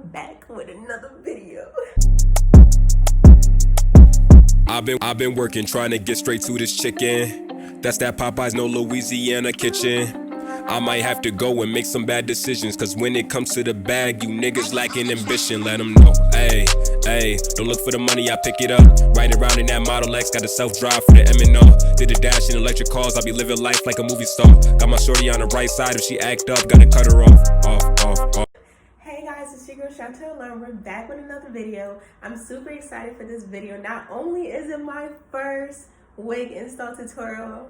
back with another video. I've been working, trying to get straight to this chicken. That's that Popeyes, no Louisiana kitchen. I might have to go and make some bad decisions, cause when it comes to the bag, you niggas lacking ambition. Let them know, ayy, don't look for the money, I pick it up. Riding around in that Model X, got a self-drive for the M&O. Did a dash in electric cars, I be living life like a movie star. Got my shorty on the right side, if she act up, gotta cut her off. Hey guys, it's your girl Chantel and we're back with another video. I'm super excited for this video. Not only is it my first wig install tutorial,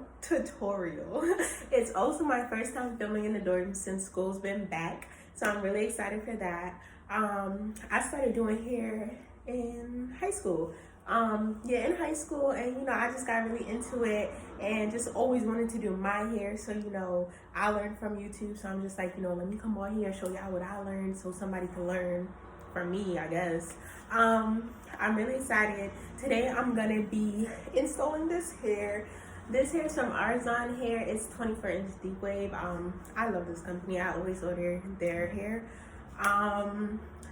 it's also my first time filming in the dorm since school's been back. So I'm really excited for that. I started doing hair in high school. In high school, and I just got really into it and just always wanted to do my hair. So I learned from YouTube, so I'm just like, let me come on here and show y'all what I learned so somebody can learn from me, I guess. I'm really excited. Today I'm gonna be installing this hair. This hair is from Arison hair. It's 24-inch deep wave. I love this company. I always order their hair.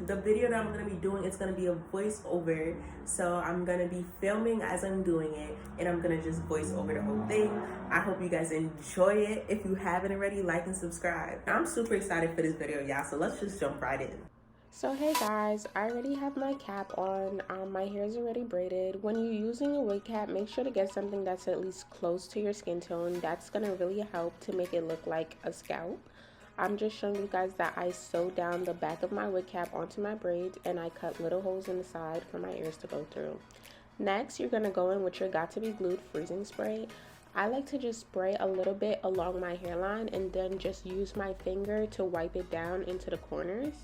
The video that I'm going to be doing is going to be a voiceover, so I'm going to be filming as I'm doing it, and I'm going to just voice over the whole thing. I hope you guys enjoy it. If you haven't already, like and subscribe. I'm super excited for this video, y'all, so let's just jump right in. So hey guys, I already have my cap on. My hair is already braided. When you're using a wig cap, make sure to get something that's at least close to your skin tone. That's going to really help to make it look like a scalp. I'm just showing you guys that I sewed down the back of my wig cap onto my braids, and I cut little holes in the side for my ears to go through. Next, you're going to go in with your Got To Be Glued freezing spray. I like to just spray a little bit along my hairline and then just use my finger to wipe it down into the corners.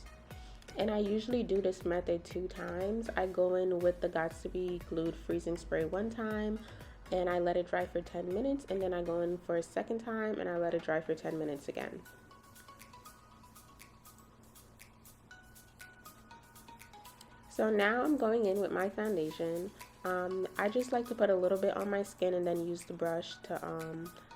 And I usually do this method 2 times. I go in with the Got To Be Glued freezing spray 1 time, and I let it dry for 10 minutes, and then I go in for a 2nd time and I let it dry for 10 minutes again. So now I'm going in with my foundation. I just like to put a little bit on my skin and then use the brush to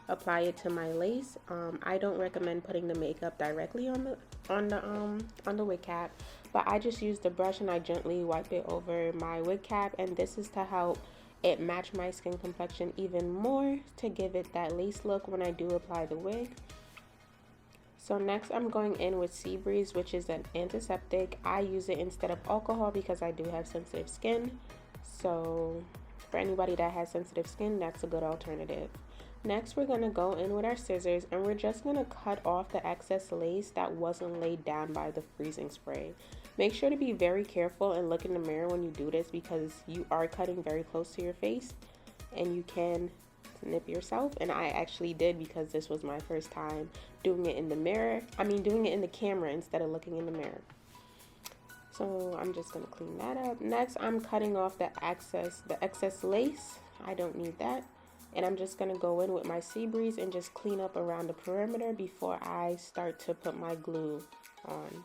apply it to my lace. I don't recommend putting the makeup directly on the wig cap, but I just use the brush and I gently wipe it over my wig cap, and this is to help it match my skin complexion even more, to give it that lace look when I do apply the wig. So next I'm going in with Sea Breeze, which is an antiseptic. I use it instead of alcohol because I do have sensitive skin. So for anybody that has sensitive skin, that's a good alternative. Next we're going to go in with our scissors and we're just going to cut off the excess lace that wasn't laid down by the freezing spray. Make sure to be very careful and look in the mirror when you do this, because you are cutting very close to your face and you can snip yourself, and I actually did because this was my first time doing it in the mirror. Doing it in the camera instead of looking in the mirror. So I'm just gonna clean that up. Next I'm cutting off the excess lace. I don't need that, and I'm just gonna go in with my Sea Breeze and just clean up around the perimeter before I start to put my glue on.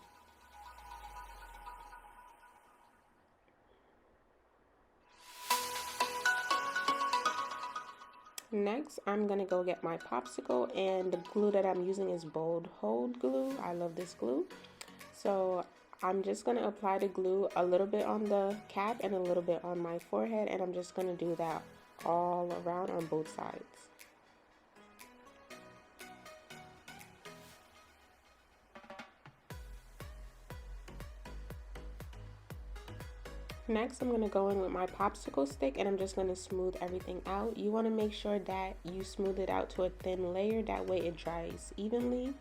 Next, I'm going to go get my popsicle, and the glue that I'm using is Bold Hold glue. I love this glue. So I'm just going to apply the glue a little bit on the cap and a little bit on my forehead, and I'm just going to do that all around on both sides. Next, I'm going to go in with my popsicle stick and I'm just going to smooth everything out. You want to make sure that you smooth it out to a thin layer, that way it dries evenly.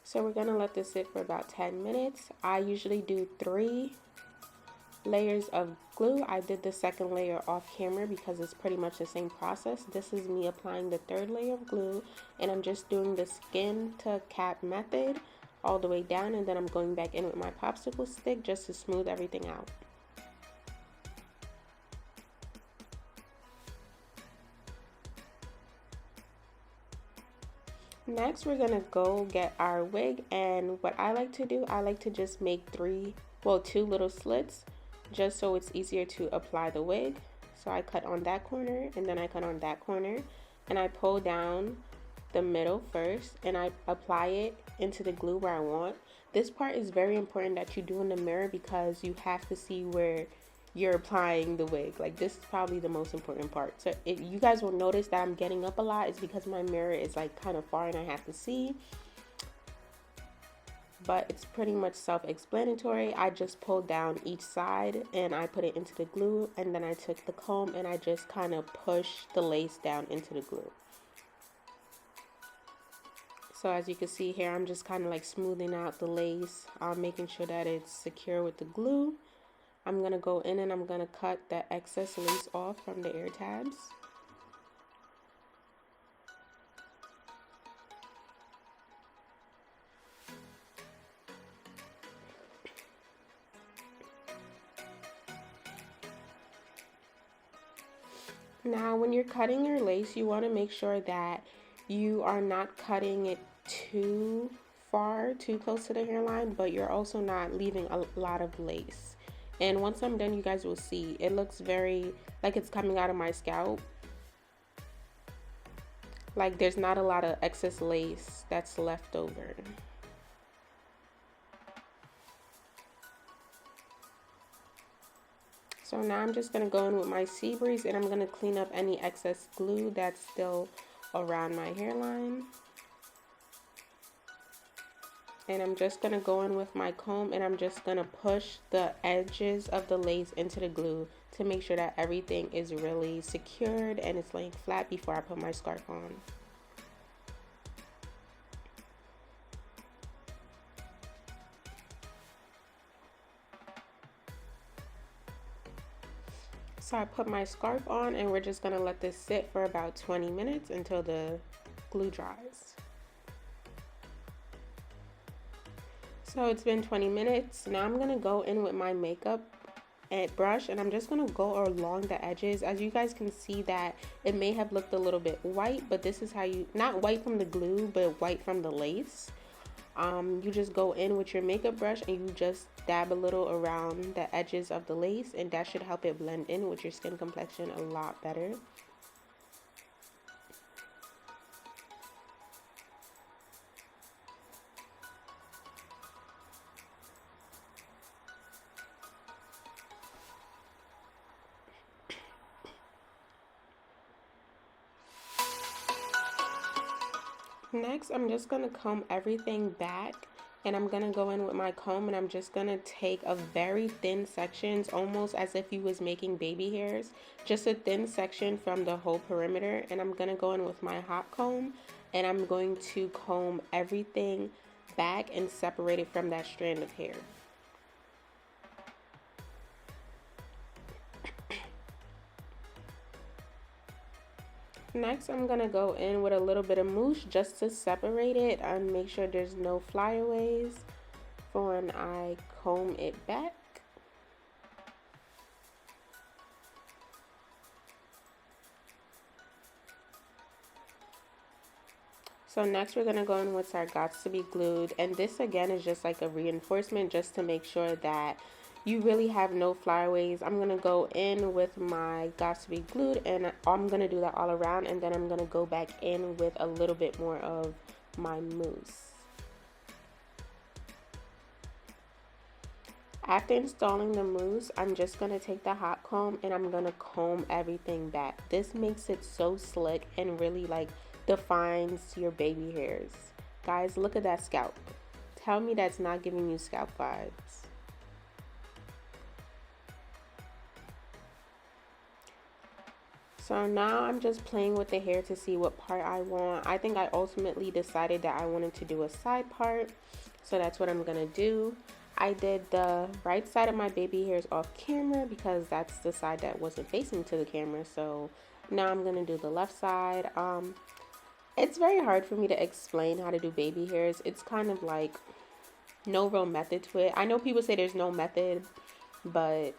So we're going to let this sit for about 10 minutes. I usually do 3 layers of glue. I did the 2nd layer off camera because it's pretty much the same process. This is me applying the 3rd layer of glue, and I'm just doing the skin to cap method all the way down, and then I'm going back in with my popsicle stick just to smooth everything out. Next we're gonna go get our wig, and what I like to do, I like to just make 2 little slits just so it's easier to apply the wig. So I cut on that corner and then I cut on that corner, and I pull down the middle first and I apply it into the glue where I want. This part is very important that you do in the mirror because you have to see where you're applying the wig. Like, this is probably the most important part. So if you guys will notice that I'm getting up a lot, it's because my mirror is like kind of far and I have to see. But it's pretty much self-explanatory. I just pulled down each side and I put it into the glue, and then I took the comb and I just kind of pushed the lace down into the glue. So as you can see here, I'm just kind of like smoothing out the lace, making sure that it's secure with the glue. I'm going to go in and I'm going to cut the excess lace off from the ear tabs. Now, when you're cutting your lace, you want to make sure that you are not cutting it too far, too close to the hairline, but you're also not leaving a lot of lace. And once I'm done, you guys will see it looks very like it's coming out of my scalp. Like, there's not a lot of excess lace that's left over. So now I'm just going to go in with my sea breeze and I'm going to clean up any excess glue that's still around my hairline. And I'm just going to go in with my comb and I'm just going to push the edges of the lace into the glue to make sure that everything is really secured and it's laying flat before I put my scarf on. So I put my scarf on and we're just going to let this sit for about 20 minutes until the glue dries. So it's been 20 minutes. Now I'm going to go in with my makeup and brush and I'm just going to go along the edges. As you guys can see that it may have looked a little bit white, but this is how you, not white from the glue, but white from the lace. You just go in with your makeup brush and you just dab a little around the edges of the lace, and that should help it blend in with your skin complexion a lot better. Next, I'm just going to comb everything back and I'm going to go in with my comb and I'm just going to take a very thin sections, almost as if you was making baby hairs, just a thin section from the whole perimeter, and I'm going to go in with my hot comb and I'm going to comb everything back and separate it from that strand of hair. Next, I'm going to go in with a little bit of mousse just to separate it and make sure there's no flyaways for when I comb it back. So next we're going to go in with our Gots to Be Glued, and this again is just like a reinforcement just to make sure that you really have no flyaways. I'm going to go in with my Gots to Be Glued and I'm going to do that all around, and then I'm going to go back in with a little bit more of my mousse. After installing the mousse, I'm just going to take the hot comb and I'm going to comb everything back. This makes it so slick and really like defines your baby hairs. Guys, look at that scalp. Tell me that's not giving you scalp vibes. So now I'm just playing with the hair to see what part I want. I think I ultimately decided that I wanted to do a side part, so that's what I'm gonna do. I did the right side of my baby hairs off camera because that's the side that wasn't facing to the camera. So now I'm gonna do the left side. It's very hard for me to explain how to do baby hairs. It's kind of like no real method to it. I know people say there's no method, but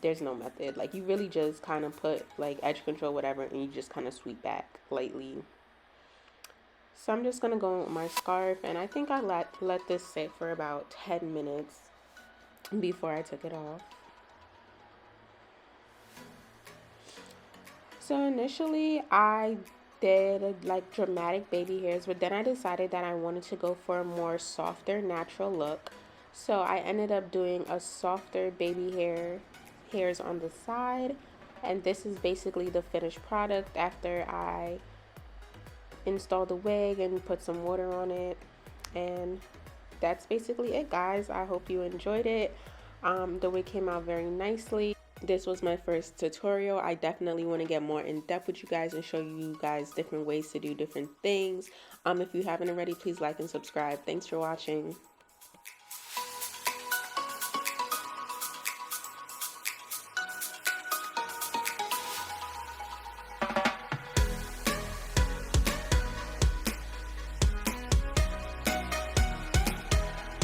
there's no method. Like, you really just kind of put like edge control, whatever, and you just kind of sweep back lightly. So I'm just gonna go in with my scarf, and I think I let this sit for about 10 minutes before I took it off. So initially I did like dramatic baby hairs, but then I decided that I wanted to go for a more softer natural look. So I ended up doing a softer baby hairs on the side, and this is basically the finished product after I installed the wig and put some water on it. And that's basically it, guys. I hope you enjoyed it. The wig came out very nicely. This was my first tutorial. I definitely want to get more in depth with you guys and show you guys different ways to do different things. If you haven't already, please like and subscribe. Thanks for watching.